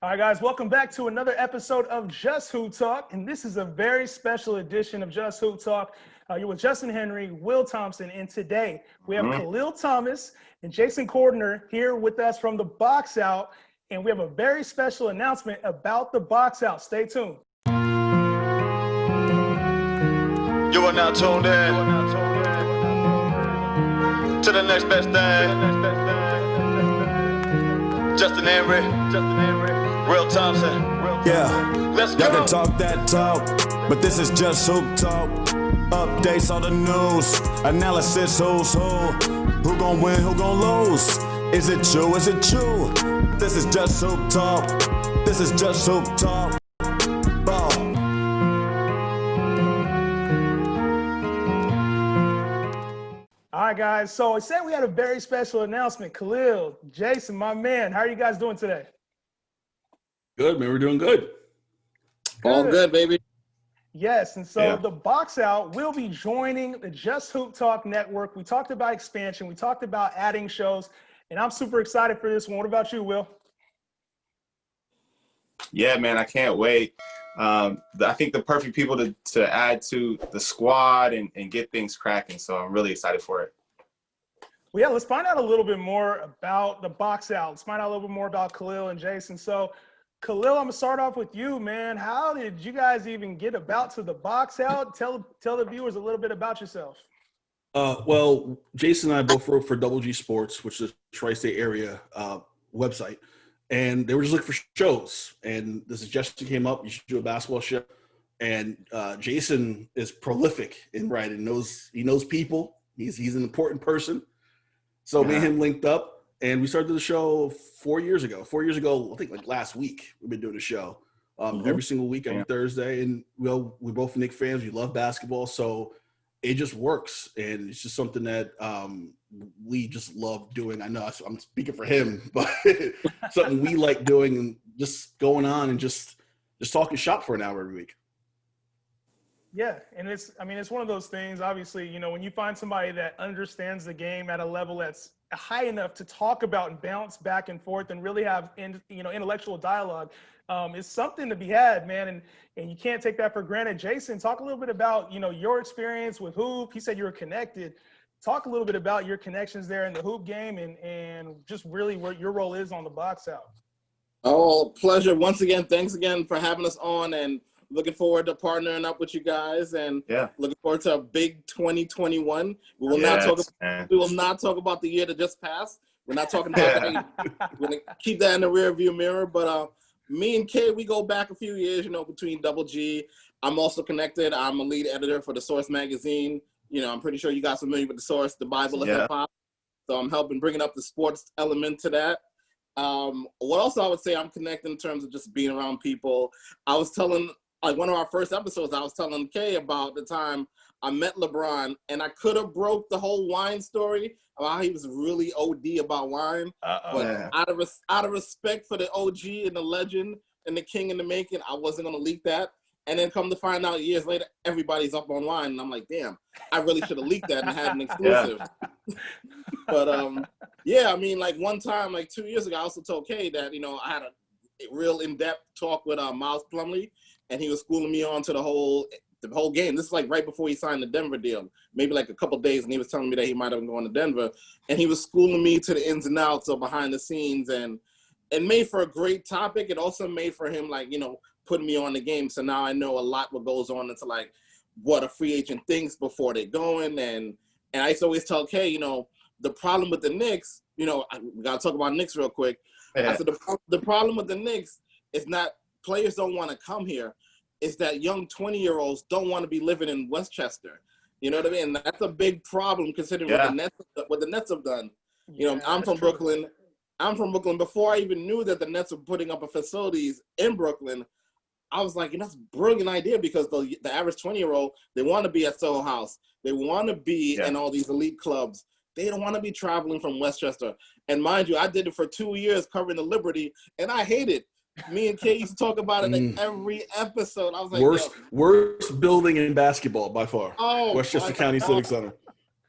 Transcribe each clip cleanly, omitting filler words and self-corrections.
All right, guys, welcome back to another episode of Just Hoop Talk, and this is a very special edition of Just Hoop Talk. You're with Justin Henry, Will Thompson, and today we have Kahlil Thomas and Jason Cordner here with us from the Box Out, and we have a very special announcement about the Box Out. Stay tuned. You are now tuned in to the next best thing. Justin Henry, Will Thompson. Yeah, Let's go. y'all can talk that talk, but this is just Hoop Talk. Updates on the news, analysis who's who gon' win, who gon' lose. Is it true? Is it true? This is just Hoop Talk. This is just Hoop Talk. Ball. All right, guys, so I said we had a very special announcement. Kahlil, Jason, my man, how are you guys doing today? Good, man. We're doing good. All good, baby. Yes, and so Yeah. the Box Out will be joining the Just Hoop Talk Network. We talked about expansion. We talked about adding shows, and I'm super excited for this one. What about you, Will? Yeah, man, I can't wait. I think the perfect people to add to the squad and get things cracking, so I'm really excited for it. Well, yeah, let's find out a little bit more about the Box Out. Let's find out a little bit more about Kahlil and Jason. So, Kahlil, I'm going to start off with you, man. How did you guys even get about to the Box Out? Tell the viewers a little bit about yourself. Well, Jason and I both wrote for Double G Sports, which is a tri-state area website. And they were just looking for shows. And this suggestion came up, you should do a basketball show. And Jason is prolific in writing. He knows people. He's an important person. So me and him linked up, and we started the show 4 years ago. 4 years ago, I think like last week, we've been doing a show every single week, every Thursday. And we're both Knicks fans. We love basketball. So it just works. And it's just something that we just love doing. I know I'm speaking for him, but something we like doing and just going on and just talking shop for an hour every week. Yeah, and it's one of those things, obviously, when you find somebody that understands the game at a level that's high enough to talk about and bounce back and forth and really have, intellectual dialogue, it's something to be had, man. And you can't take that for granted. Jason, talk a little bit about, your experience with Hoop. He said you were connected. Talk a little bit about your connections there in the Hoop game and just really what your role is on the Box Out. Oh, pleasure. Once again, thanks again for having us on, and looking forward to partnering up with you guys, and looking forward to a big 2021. We will not talk about the year that just passed. We're not talking about that. We're going to keep that in the rear view mirror. But me and Kay, we go back a few years, between Double G. I'm also connected. I'm a lead editor for The Source magazine. I'm pretty sure you guys are familiar with The Source, the Bible of hip hop. So I'm helping bringing up the sports element to that. What else I would say I'm connected in terms of just being around people. I was telling, one of our first episodes, I was telling Kay about the time I met LeBron, and I could have broke the whole wine story about how he was really OD about wine. But out of respect for the OG and the legend and the king in the making, I wasn't going to leak that. And then come to find out years later, everybody's up on wine. And I'm like, damn, I really should have leaked that and had an exclusive. But, one time, 2 years ago, I also told Kay that, I had a real in-depth talk with Miles Plumlee, and he was schooling me on to the whole game. This is right before he signed the Denver deal, maybe a couple of days, and he was telling me that he might have been going to Denver, and he was schooling me to the ins and outs of behind the scenes, and it made for a great topic. It also made for him putting me on the game, so now I know a lot what goes on into what a free agent thinks before they're going, and I used to always tell Kay, the problem with the Knicks, we gotta talk about Knicks real quick. I said the problem with the Knicks is not players don't want to come here. It's that young 20-year-olds don't want to be living in Westchester. You know what I mean? That's a big problem considering what the Nets have done. I'm from Brooklyn. I'm from Brooklyn. Before I even knew that the Nets were putting up facilities in Brooklyn, I was like, that's a brilliant idea, because the average 20-year-old, they want to be at Soho House. They want to be in all these elite clubs. They don't want to be traveling from Westchester. And mind you, I did it for 2 years covering the Liberty, and I hate it. Me and Kay used to talk about it every episode. I was like, worst building in basketball by far. Westchester County Civic Center.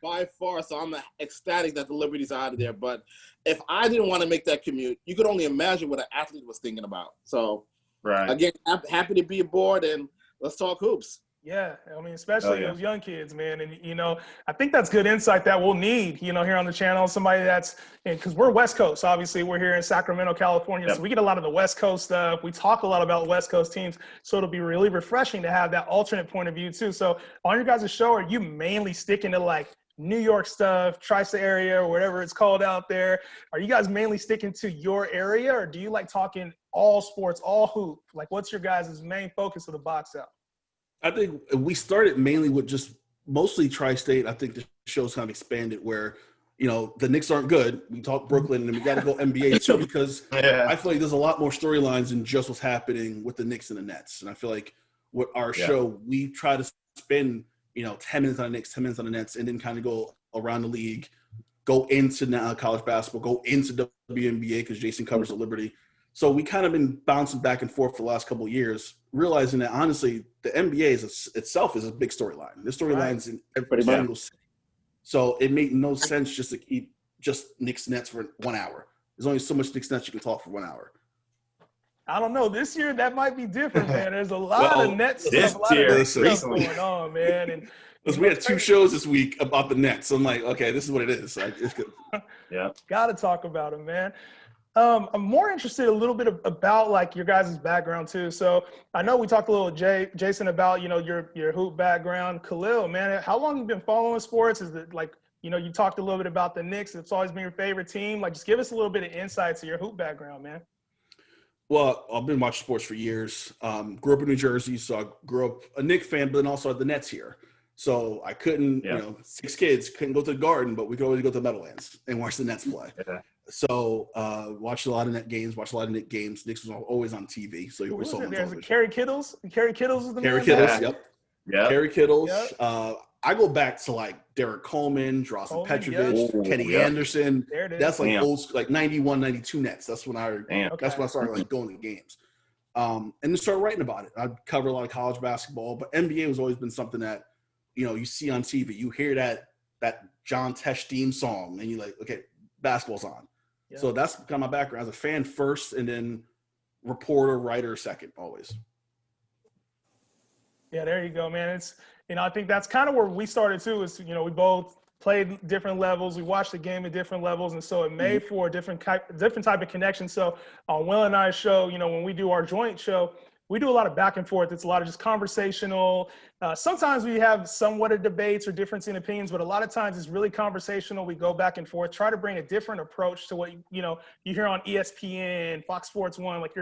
by far. So I'm ecstatic that the Liberty's out of there. But if I didn't want to make that commute, you could only imagine what an athlete was thinking about. So, again, happy to be aboard, and let's talk hoops. Yeah, I mean, especially those young kids, man. And, you know, I think that's good insight that we'll need, you know, here on the channel. Somebody that's – because we're West Coast, obviously. We're here in Sacramento, California. So we get a lot of the West Coast stuff. We talk a lot about West Coast teams. So it'll be really refreshing to have that alternate point of view, too. So on your guys' show, are you mainly sticking to, like, New York stuff, tri-state area, or whatever it's called out there? Are you guys mainly sticking to your area, or do you like talking all sports, all hoop? Like, what's your guys' main focus of the box out? I think we started mainly with just mostly tri-state. I think the show's kind of expanded where, you know, the Knicks aren't good. We talk Brooklyn, and we got to go NBA too, because I feel like there's a lot more storylines than just what's happening with the Knicks and the Nets. And I feel like with our show, we try to spend, you know, 10 minutes on the Knicks, 10 minutes on the Nets, and then kind of go around the league, go into now college basketball, go into WNBA because Jason covers the Liberty. So we kind of been bouncing back and forth for the last couple of years, realizing that honestly, the NBA itself is a big storyline. The storylines in every single city. So it made no sense just to keep just Knicks Nets for 1 hour. There's only so much Knicks Nets you can talk for 1 hour. I don't know. This year that might be different, man. There's a lot of Nets stuff, a lot of stuff going on, man. And because we had 2 shows this week about the Nets. So I'm like, okay, this is what it is. Like, it's good. Got to talk about them, man. I'm more interested a little bit about like your guys' background too. So I know we talked a little Jason about, you know, your hoop background. Kahlil, man, how long have you been following sports? Is it like, you know, you talked a little bit about the Knicks. It's always been your favorite team. Like, just give us a little bit of insight to your hoop background, man. Well, I've been watching sports for years. Grew up in New Jersey, so I grew up a Knicks fan, but then also the Nets here. So I couldn't, you know, 6 kids couldn't go to the Garden, but we could always go to the Meadowlands and watch the Nets play. So watched a lot of Net games, watched a lot of Knicks games. Knicks was always on TV, so you always saw them on television. Kerry Kittles? Kerry Kittles is the Kerry man? Kittles, yep. Kerry Kittles. Yep. I go back to like Derek Coleman, Drazen Petrovic, Kenny Anderson. There it is. That's like old, like 91, 92 Nets. That's when I started like going to games. And then started writing about it. I covered a lot of college basketball, but NBA has always been something that, you know, you see on TV. You hear that John Tesh theme song, and you're like, okay, basketball's on. Yeah. So that's kind of my background as a fan first, and then reporter, writer second, always. Yeah, there you go, man. It's, you know, I think that's kind of where we started too. Is, you know, we both played different levels. We watched the game at different levels, and so it made for a different type of connection. So on Will and I's show, you know, when we do our joint show, we do a lot of back and forth. It's a lot of just conversational. Sometimes we have somewhat of debates or difference in opinions, but a lot of times it's really conversational. We go back and forth, try to bring a different approach to what, you know, you hear on ESPN, Fox Sports 1. Like,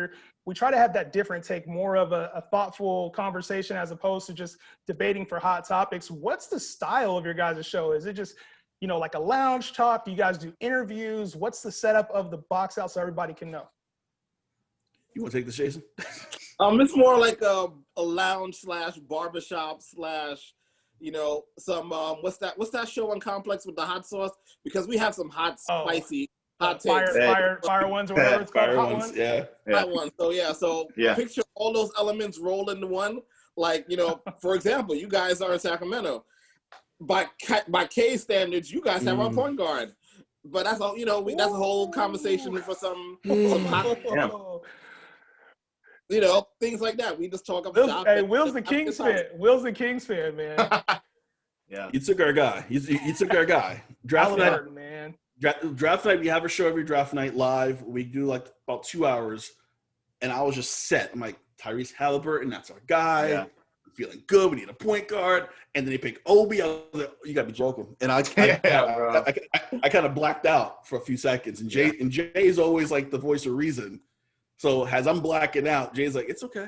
we try to have that different take, more of a thoughtful conversation as opposed to just debating for hot topics. What's the style of your guys' show? Is it just, you know, like a lounge talk? Do you guys do interviews? What's the setup of the box out so everybody can know? You want to take this, Jason? It's more like a lounge / barbershop / you know, some what's that show on Complex with the hot sauce? Because we have some hot, spicy hot takes. Fire ones or whatever it's called. Hot ones. Hot ones. So picture all those elements roll into one. Like, you know, for example, you guys are in Sacramento. By K standards, you guys have our point guard. But that's all, you know, that's a whole conversation for some hot. You know, things like that. We just talk about. Hey, Will's the Kings fan. Will's the Kings fan, man. You took our guy. You took our guy. Draft night, man. Draft night. We have a show every draft night live. We do like about 2 hours, and I was just set. I'm like, Tyrese Halliburton, that's our guy. Yeah. Feeling good. We need a point guard, and then they pick Obi. I was like, you got to be joking. And I kind of blacked out for a few seconds. And Jay is always like the voice of reason. So as I'm blacking out, Jay's like, it's okay.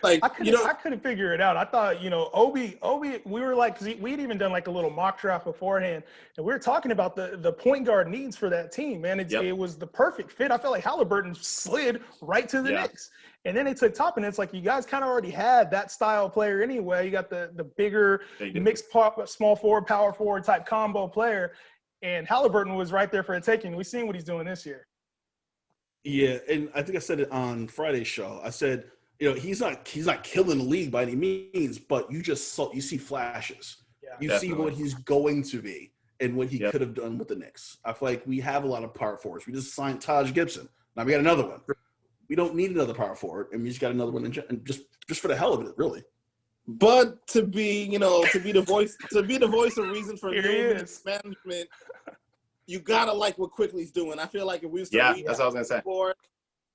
Like, I couldn't figure it out. I thought, you know, Obi, we were like, cause we'd even done like a little mock draft beforehand, and we were talking about the point guard needs for that team, man. It was the perfect fit. I felt like Halliburton slid right to the Knicks. And then they took top, and it's like, you guys kind of already had that style player anyway. You got the bigger mixed small forward, power forward type combo player, and Halliburton was right there for a taking. We've seen what he's doing this year. Yeah, and I think I said it on Friday's show. I said, you know, he's not killing the league by any means, but you see flashes. Yeah. you see what he's going to be and what he could have done with the Knicks. I feel like we have a lot of power forwards. We just signed Taj Gibson. Now we got another one. We don't need another power forward, and we just got another one, and just for the hell of it, really. But to be the voice of reason for new management, you gotta like what Quickly's doing. I feel like if we used to that's what I was gonna say.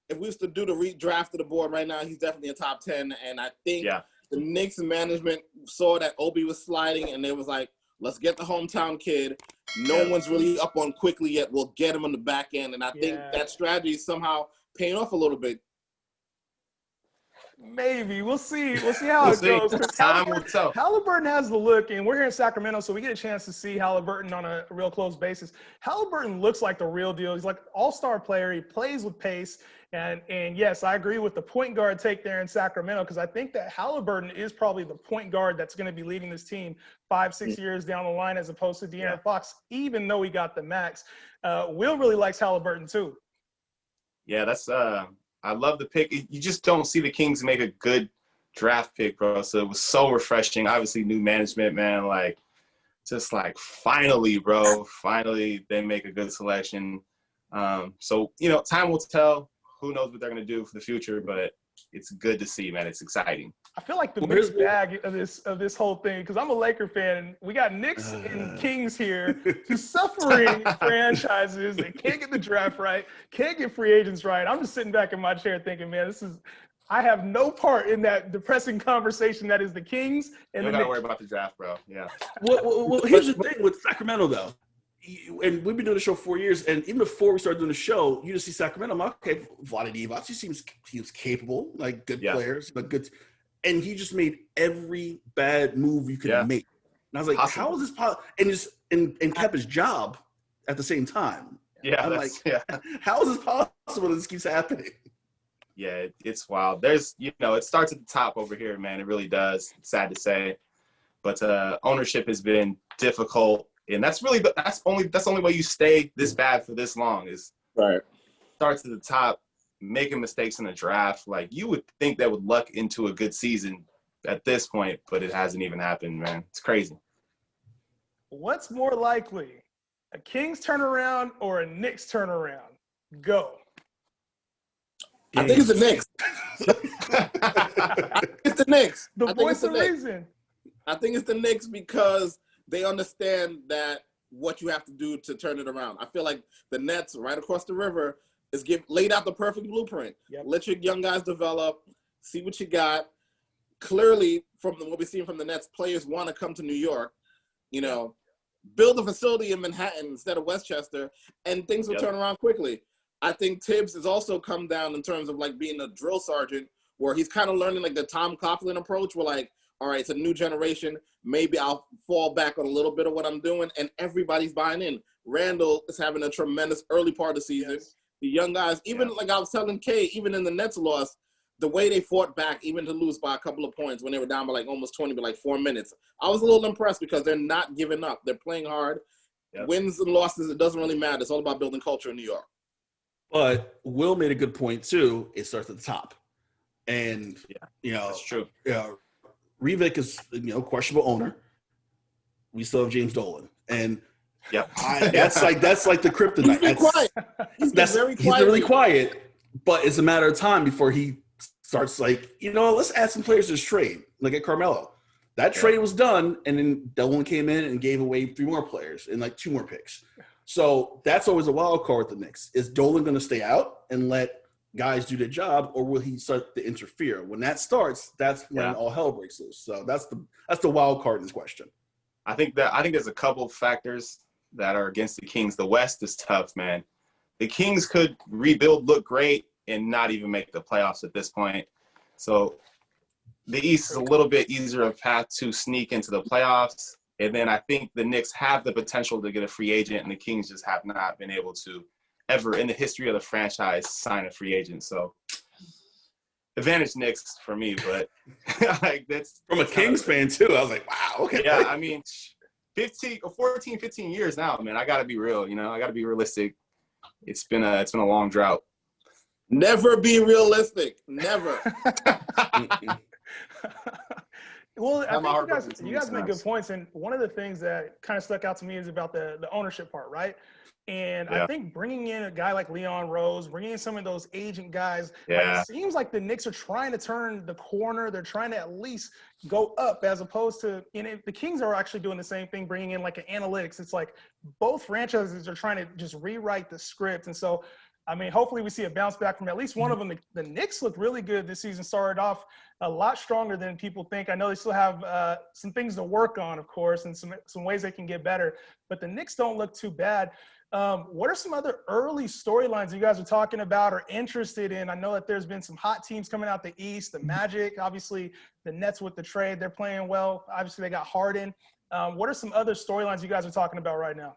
If we used to do the redraft of the board right now, he's definitely a top 10. And I think the Knicks management saw that Obi was sliding, and they was like, let's get the hometown kid. No one's really up on Quickly yet. We'll get him on the back end. And I think that strategy is somehow paying off a little bit. Maybe. We'll see. We'll see how it goes. Time will tell. Halliburton has the look, and we're here in Sacramento, so we get a chance to see Halliburton on a real close basis. Halliburton looks like the real deal. He's like an all-star player. He plays with pace. And yes, I agree with the point guard take there in Sacramento, because I think that Halliburton is probably the point guard that's going to be leading this team 5-6 years down the line, as opposed to De'Aaron Fox, even though he got the max. Will really likes Halliburton too. Yeah, that's I love the pick. You just don't see the Kings make a good draft pick, bro. So it was so refreshing. Obviously, new management, man. Like, just like finally, bro. Finally, they make a good selection. So time will tell. Who knows what they're gonna do for the future? But it's good to see, man. It's exciting. I feel like the mixed bag of this whole thing, because I'm a Laker fan, and we got Knicks and Kings here, two suffering franchises that can't get the draft right, can't get free agents right. I'm just sitting back in my chair thinking, man, I have no part in that depressing conversation that is the Kings and the Knicks. You don't gotta worry about the draft, bro. Yeah. Well, here's the thing with Sacramento, though. And we've been doing the show 4 years, and even before we started doing the show, you just see Sacramento. I'm like, okay, Vlade Divac, he seems capable, like good players, but good. And he just made every bad move you could make. And I was like, how is this possible? And kept his job at the same time. Yeah, I'm like, how is this possible that this keeps happening? Yeah, it's wild. There's, it starts at the top over here, man. It really does. It's sad to say, but ownership has been difficult. And that's really that's the only way you stay this bad for this long is starts at the top, making mistakes in the draft. Like, you would think that would luck into a good season at this point, but it hasn't even happened, man. It's crazy. What's more likely, a Kings turnaround or a Knicks turnaround? Go. I think it's the Knicks. It's the Knicks. The voice of reason. I think it's the Knicks because they understand that what you have to do to turn it around. I feel like the Nets right across the river is laid out the perfect blueprint. Yep. Let your young guys develop, see what you got. Clearly, from what we've seen from the Nets, players want to come to New York, build a facility in Manhattan instead of Westchester, and things will turn around quickly. I think Tibbs has also come down in terms of like being a drill sergeant, where he's kind of learning like the Tom Coughlin approach, where like, all right, it's a new generation. Maybe I'll fall back on a little bit of what I'm doing, and everybody's buying in. Randall is having a tremendous early part of the season. Yes. The young guys, even like I was telling Kay, even in the Nets loss, the way they fought back, even to lose by a couple of points when they were down by like almost 20, but like 4 minutes. I was a little impressed because they're not giving up. They're playing hard. Yep. Wins and losses, it doesn't really matter. It's all about building culture in New York. But Will made a good point, too. It starts at the top. And, that's true. Rivik is, questionable owner. We still have James Dolan, and that's like the kryptonite. He's really quiet, but it's a matter of time before he starts like, let's add some players to this trade, like at Carmelo. That trade was done, and then Dolan came in and gave away 3 more players and like 2 more picks. So that's always a wild card with the Knicks. Is Dolan going to stay out and let guys do their job, or will he start to interfere? When that starts, that's when all hell breaks loose. So that's the wild card in this question. I think there's a couple of factors that are against the Kings. The West is tough, man. The Kings could rebuild, look great, and not even make the playoffs at this point. So the East is a little bit easier of a path to sneak into the playoffs. And then I think the Knicks have the potential to get a free agent, and the Kings just have not been able to ever in the history of the franchise sign a free agent. So advantage Knicks for me, but like that's from a Kings fan too. I was like, wow, okay. Yeah, I mean 15 years now, man. I gotta be real, I gotta be realistic. It's been a long drought. Never be realistic. Never. Well, I think you guys make nice. good points, and one of the things that kind of stuck out to me is about the ownership part, right? And I think bringing in a guy like Leon Rose, bringing in some of those agent guys, it seems like the Knicks are trying to turn the corner. They're trying to at least go up, as opposed to, the Kings are actually doing the same thing, bringing in like an analytics. It's like both franchises are trying to just rewrite the script. And so, I mean, hopefully we see a bounce back from at least one of them. The Knicks look really good this season, started off a lot stronger than people think. I know they still have some things to work on, of course, and some ways they can get better. But the Knicks don't look too bad. What are some other early storylines you guys are talking about or interested in? I know that there's been some hot teams coming out the East, the Magic, obviously the Nets with the trade, they're playing well. Obviously they got Harden. What are some other storylines you guys are talking about right now?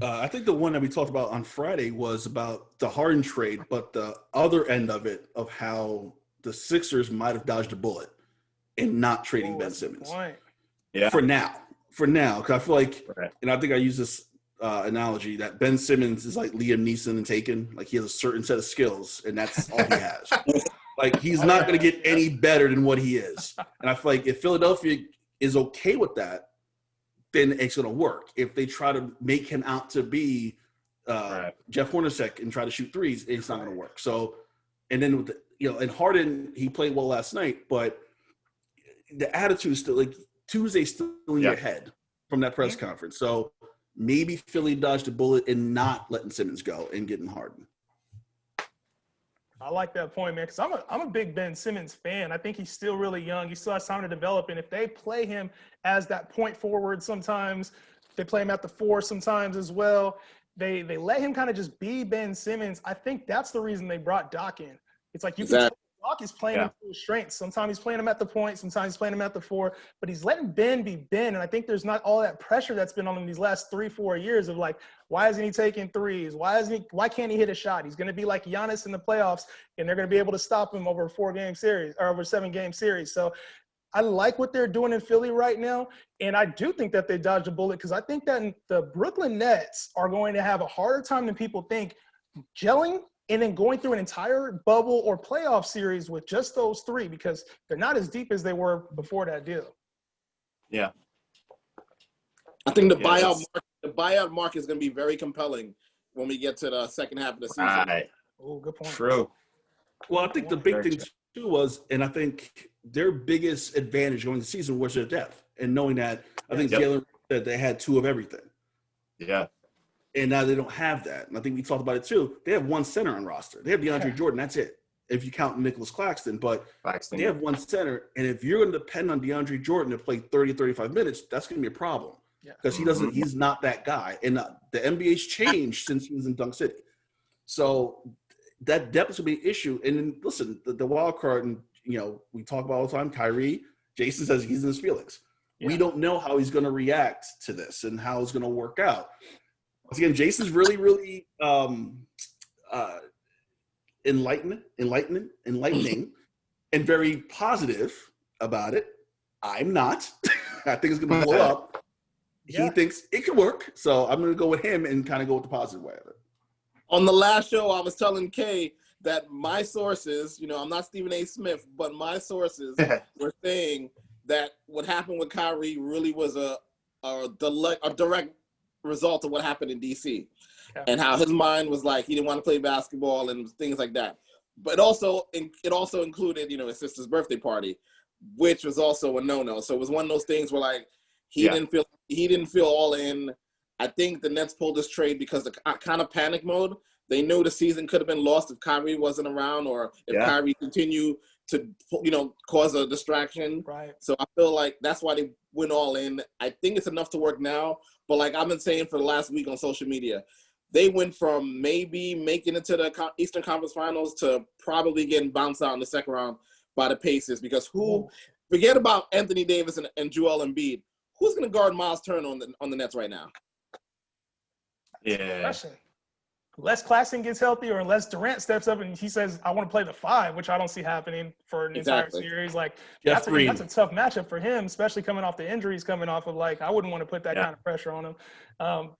I think the one that we talked about on Friday was about the Harden trade, but the other end of it, of how the Sixers might have dodged a bullet in not trading Ben Simmons. Yeah. For now, because I feel like, and I think I use this analogy, that Ben Simmons is like Liam Neeson and Taken. Like, he has a certain set of skills, and that's all he has. Like, he's not going to get any better than what he is. And I feel like if Philadelphia is okay with that, then it's going to work. If they try to make him out to be Jeff Hornacek and try to shoot threes, it's not going to work. So, and then with and Harden, he played well last night, but the attitude is still like Tuesday's still in your head from that press conference. So maybe Philly dodged a bullet in not letting Simmons go and getting Harden. I like that point, man, because I'm a big Ben Simmons fan. I think he's still really young. He still has time to develop. And if they play him as that point forward sometimes, they play him at the 4 sometimes as well, they let him kind of just be Ben Simmons. I think that's the reason they brought Doc in. It's like you can tell Doc is playing him to his strengths. Sometimes he's playing him at the point, sometimes he's playing him at the 4, but he's letting Ben be Ben. And I think there's not all that pressure that's been on him these last 3-4 years of like, why isn't he taking threes? Why can't he hit a shot? He's going to be like Giannis in the playoffs, and they're going to be able to stop him over a 4-game series or over a 7-game series. So I like what they're doing in Philly right now. And I do think that they dodged a bullet, because I think that the Brooklyn Nets are going to have a harder time than people think gelling and then going through an entire bubble or playoff series with just those 3, because they're not as deep as they were before that deal. Yeah. I think the buyout market is going to be very compelling when we get to the second half of the season. Right. Oh, good point. True. Well, I think the big thing too was, and I think their biggest advantage going into the season was their depth, and knowing that I think Jalen said they had 2 of everything. Yeah. And now they don't have that. And I think we talked about it too. They have 1 center on roster. They have DeAndre Jordan. That's it. If you count Nicholas Claxton, but they have 1 center. And if you're going to depend on DeAndre Jordan to play 30, 35 minutes, that's going to be a problem, because he's not that guy. And the NBA's changed since he was in Dunk City. So that depth is going to be an issue. And then listen, the wild card, and we talk about all the time, Kyrie, Jason says he's in his feelings. Yeah. We don't know how he's going to react to this and how it's going to work out. Once again, Jason's really, really enlightening, and very positive about it. I'm not. I think it's going to blow up. He thinks it could work, so I'm going to go with him and kind of go with the positive way of it. On the last show, I was telling Kay that my sources, I'm not Stephen A. Smith, but my sources were saying that what happened with Kyrie really was a direct result of what happened in DC, and how his mind was like he didn't want to play basketball and things like that. But it also included his sister's birthday party, which was also a no-no. So it was one of those things where like he didn't feel all in. I think the Nets pulled this trade because the kind of panic mode. They knew the season could have been lost if Kyrie wasn't around, or if Kyrie continued to cause a distraction. Right. So I feel like that's why they went all in. I think it's enough to work now. But like I've been saying for the last week on social media, they went from maybe making it to the Eastern Conference Finals to probably getting bounced out in the second round by the Pacers. Because forget about Anthony Davis and Joel Embiid. Who's going to guard Miles Turner on the Nets right now? Yeah. Unless Claxton gets healthy, or unless Durant steps up and he says, I want to play the 5, which I don't see happening for an entire series. Like, that's a tough matchup for him, especially coming off the injuries, coming off of like, I wouldn't want to put that kind of pressure on him.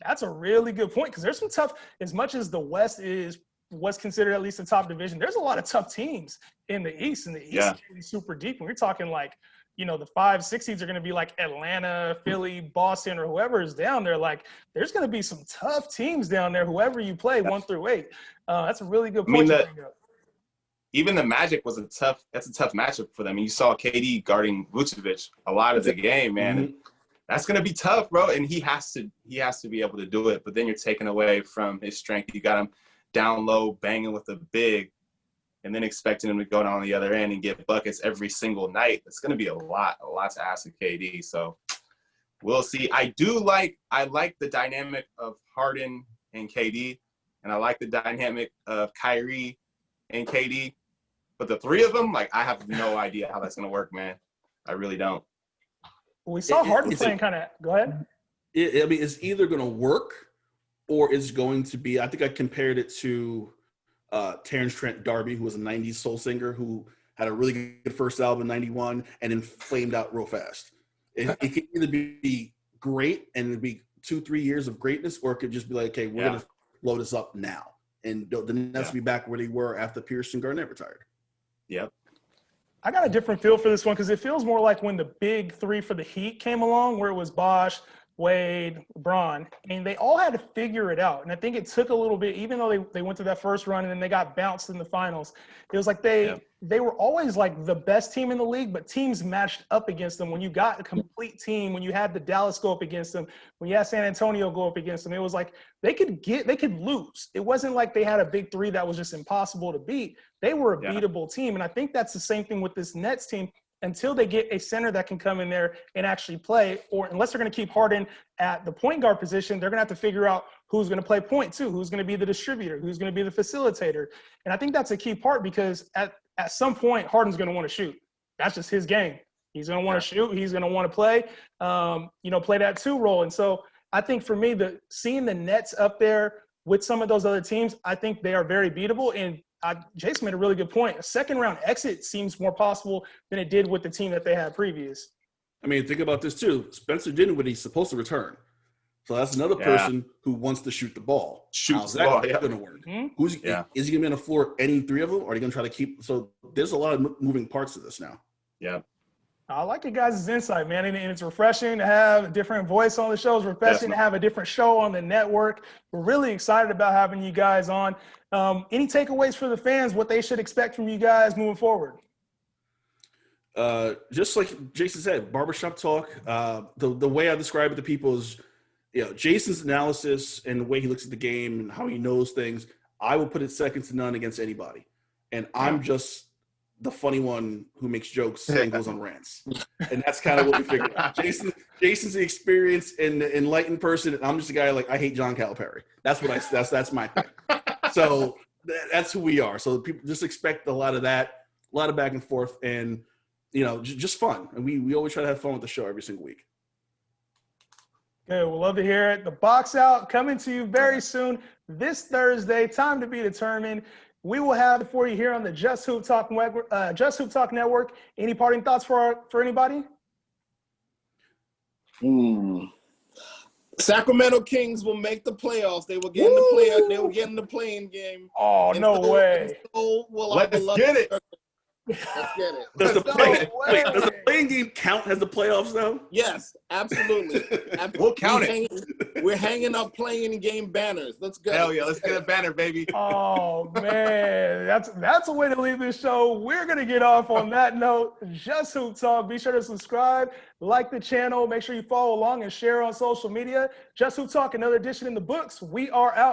That's a really good point, because there's some tough, as much as the West is what's considered at least the top division, there's a lot of tough teams in the East, and the East is really super deep. And we're talking like, the 5, 6 seeds are going to be like Atlanta, Philly, Boston, or whoever is down there. Like, there's going to be some tough teams down there, whoever you play, 1 through 8. That's a really good point to bring up. Even the Magic was a tough matchup for them. You saw KD guarding Vucevic a lot of the game, man. Mm-hmm. That's going to be tough, bro. And he has to be able to do it. But then you're taking away from his strength. You got him down low, banging with a big, and then expecting him to go down the other end and get buckets every single night. It's going to be a lot to ask of KD. So we'll see. I like the dynamic of Harden and KD, and I like the dynamic of Kyrie and KD. But the three of them, like, I have no idea how that's going to work, man. I really don't. We saw Harden playing kind of – go ahead. I mean, it's either going to work or it's going to be – I think I compared it to Terrence Trent D'Arby, who was a 90s soul singer who had a really good first album in 91 and then flamed out real fast. It could either be great and it'd be 2-3 years of greatness, or it could just be like, okay, we're going to blow this up now. And the Nets will be back where they were after Pierce and Garnett retired. Yep. I got a different feel for this one because it feels more like when the big three for the Heat came along, where it was Bosh, Wade, LeBron, and they all had to figure it out. And I think it took a little bit, even though they went through that first run and then they got bounced in the finals. It was like they were always like the best team in the league, but teams matched up against them. When you got a complete team, when you had the Dallas go up against them, when you had San Antonio go up against them, it was like they could lose. It wasn't like they had a big three that was just impossible to beat. They were a beatable team. And I think that's the same thing with this Nets team. Until they get a center that can come in there and actually play, or unless they're going to keep Harden at the point guard position, they're going to have to figure out who's going to play point too, who's going to be the distributor, who's going to be the facilitator. And I think that's a key part because at some point, Harden's going to want to shoot. That's just his game. He's going to want to shoot. He's going to want to play, play that 2 role. And so I think for me, seeing the Nets up there with some of those other teams, I think they are very beatable. And Jason made a really good point. A second-round exit seems more possible than it did with the team that they had previous. I mean, think about this too. Spencer Dinwiddie's supposed to return. So that's another person who wants to shoot the ball. How's that going to work? Mm-hmm. Is he going to be on the floor, any 3 of them, or are they going to try to keep – so there's a lot of moving parts to this now. Yeah. I like you guys' insight, man, and it's refreshing to have a different voice on the show. It's refreshing to have a different show on the network. We're really excited about having you guys on. Any takeaways for the fans, what they should expect from you guys moving forward? Just like Jason said, barbershop talk. The way I describe it to people is, Jason's analysis and the way he looks at the game and how he knows things, I will put it second to none against anybody. And I'm just the funny one who makes jokes and goes on rants. And that's kind of what we figured out. Jason's the experienced and the enlightened person, and I'm just a guy like, I hate John Calipari. That's my thing. So that's who we are. So people just expect a lot of that, a lot of back and forth, and just fun. And we always try to have fun with the show every single week. Good. We'll love to hear it. The box out coming to you very soon this Thursday. Time to be determined. We will have it for you here on the Just HoopTalk Network. Any parting thoughts for anybody? Sacramento Kings will make the playoffs. They will get in the They will get in the playing game. Oh, no way! Let's get it. Let's get it. Does the playing game count as the playoffs, though? Yes, absolutely. We'll count it. We're hanging up playing game banners. Let's go. Hell yeah, let's get a banner, baby. Oh, man. That's a way to leave this show. We're going to get off on that note. Just Hoop Talk. Be sure to subscribe, like the channel. Make sure you follow along and share on social media. Just Hoop Talk, another edition in the books. We are out.